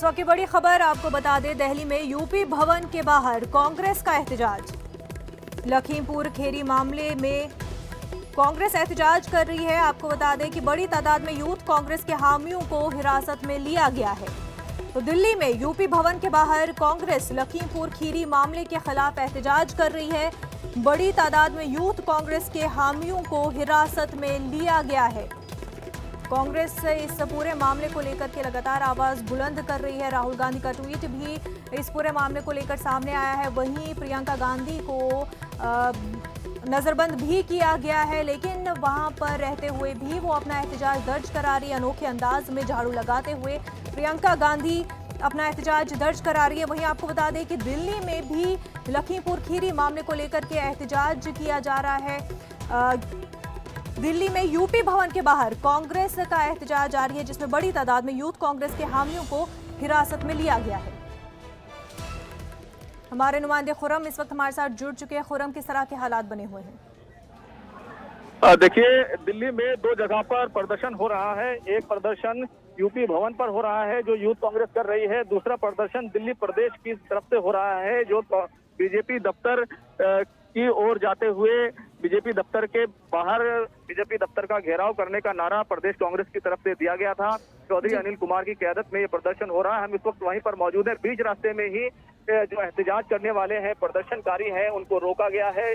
इस वक्त की बड़ी खबर आपको बता दें, दिल्ली में यूपी भवन के बाहर कांग्रेस का एहतजाज। लखीमपुर खीरी मामले में कांग्रेस एहतजाज कर रही है। आपको बता दें कि बड़ी तादाद में यूथ कांग्रेस के हामियों को हिरासत में लिया गया है। तो दिल्ली में यूपी भवन के बाहर कांग्रेस लखीमपुर खीरी मामले के खिलाफ एहतजाज कर रही है। बड़ी तादाद में यूथ कांग्रेस के हामियों को हिरासत में लिया गया है। कांग्रेस इस पूरे मामले को लेकर के लगातार आवाज बुलंद कर रही है। राहुल गांधी का ट्वीट भी इस पूरे मामले को लेकर सामने आया है। वहीं प्रियंका गांधी को नजरबंद भी किया गया है, लेकिन वहां पर रहते हुए भी वो अपना एहतजाज दर्ज करा रही है। अनोखे अंदाज में झाड़ू लगाते हुए प्रियंका गांधी अपना एहतजाज दर्ज करा रही है। वहीं आपको बता दें कि दिल्ली में भी लखीमपुर खीरी मामले को लेकर के एहतजाज किया जा रहा है। दिल्ली में यूपी भवन के बाहर कांग्रेस का एहतजाज जारी है, जिसमें बड़ी तादाद में यूथ कांग्रेस के हामियों को हिरासत में लिया गया है। हमारे नुमाइंदे खुरम इस वक्त हमारे साथ जुड़ चुके हैं। खुरम, किस तरह के हालात बने हुए हैं? देखिए, दिल्ली में दो जगह पर प्रदर्शन हो रहा है। एक प्रदर्शन यूपी भवन पर हो रहा है जो यूथ कांग्रेस कर रही है। दूसरा प्रदर्शन दिल्ली प्रदेश की तरफ से हो रहा है जो बीजेपी दफ्तर की ओर जाते हुए बीजेपी दफ्तर के बाहर बीजेपी दफ्तर का घेराव करने का नारा प्रदेश कांग्रेस की तरफ से दिया गया था। चौधरी अनिल कुमार की क़यादत में ये प्रदर्शन हो रहा है। हम इस वक्त वहीं पर मौजूद हैं। बीच रास्ते में ही जो एहतजाज करने वाले हैं, प्रदर्शनकारी हैं, उनको रोका गया है।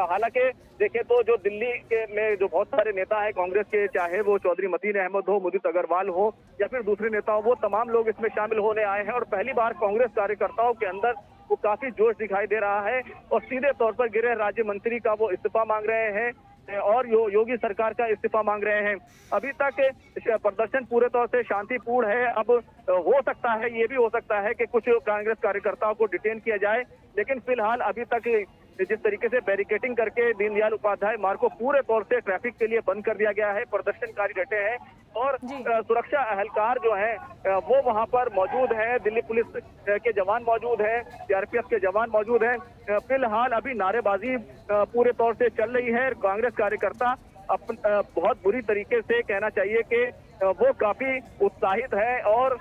हालांकि देखें तो जो दिल्ली के में जो बहुत सारे नेता हैं कांग्रेस के, चाहे वो चौधरी मतीन अहमद हो, मुदित अग्रवाल हो या फिर दूसरे नेता हो, वो तमाम लोग इसमें शामिल होने आए हैं। और पहली बार कांग्रेस कार्यकर्ताओं के अंदर वो काफी जोश दिखाई दे रहा है और सीधे तौर पर गृह राज्य मंत्री का वो इस्तीफा मांग रहे हैं और योगी सरकार का इस्तीफा मांग रहे हैं। अभी तक प्रदर्शन पूरे तौर से शांतिपूर्ण है। अब हो सकता है, ये भी हो सकता है कि कुछ कांग्रेस कार्यकर्ताओं को डिटेन किया जाए, लेकिन फिलहाल अभी तक जिस तरीके से बैरिकेटिंग करके दीनदयाल उपाध्याय मार्ग को पूरे तौर से ट्रैफिक के लिए बंद कर दिया गया है, प्रदर्शनकारी डटे हैं और सुरक्षा अहलकार जो है वो वहां पर मौजूद है। दिल्ली पुलिस के जवान मौजूद हैं, सीआरपीएफ के जवान मौजूद हैं। फिलहाल अभी नारेबाजी पूरे तौर से चल रही है। कांग्रेस कार्यकर्ता बहुत बुरी तरीके से कहना चाहिए कि वो काफी उत्साहित है और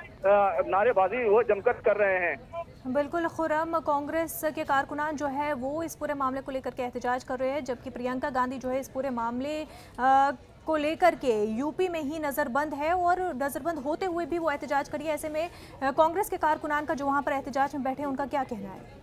नारेबाजी वो जमकर कर रहे हैं। बिल्कुल खुरम, कांग्रेस के कारकुनान जो है वो इस पूरे मामले को लेकर के एहतजाज कर रहे हैं, जबकि प्रियंका गांधी जो है इस पूरे मामले को लेकर के यूपी में ही नजरबंद है और नजरबंद होते हुए भी वो एहतजाज करी है। ऐसे में कांग्रेस के कारकुनान का जो वहां पर एहतजाज में बैठे हैं, उनका क्या कहना है?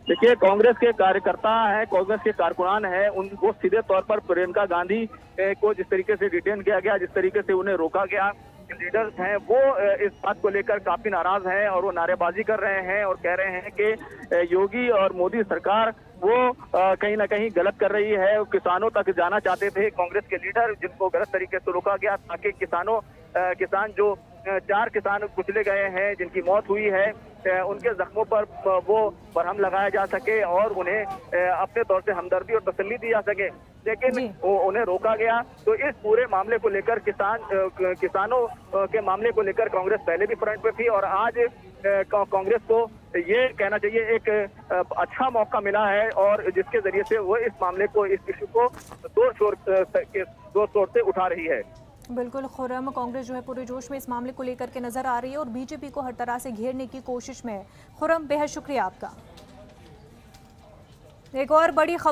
देखिए, कांग्रेस के कार्यकर्ता हैं, कांग्रेस के कारकुनान हैं, उनको सीधे तौर पर प्रियंका गांधी को जिस तरीके से डिटेन किया गया, जिस तरीके से उन्हें रोका गया, लीडर्स हैं वो इस बात को लेकर काफी नाराज हैं और वो नारेबाजी कर रहे हैं और कह रहे हैं कि योगी और मोदी सरकार वो कहीं ना कहीं गलत कर रही है। किसानों तक जाना चाहते थे कांग्रेस के लीडर, जिनको गलत तरीके से रोका गया ताकि किसान जो 4 किसान कुचले गए हैं, जिनकी मौत हुई है, उनके जख्मों पर वो मरहम लगाया जा सके और उन्हें अपने तौर से हमदर्दी और तसल्ली दी जा सके, लेकिन उन्हें रोका गया। तो इस पूरे मामले को लेकर किसानों के मामले को लेकर कांग्रेस पहले भी फ्रंट पे थी और आज कांग्रेस को ये कहना चाहिए एक अच्छा मौका मिला है और जिसके जरिए से वो इस मामले को, इस इश्यू को जोर शोर से उठा रही है। बिल्कुल खुरम, कांग्रेस जो है पूरे जोश में इस मामले को लेकर के नजर आ रही है और बीजेपी को हर तरह से घेरने की कोशिश में है। खुरम, बेहद शुक्रिया आपका। एक और बड़ी खबर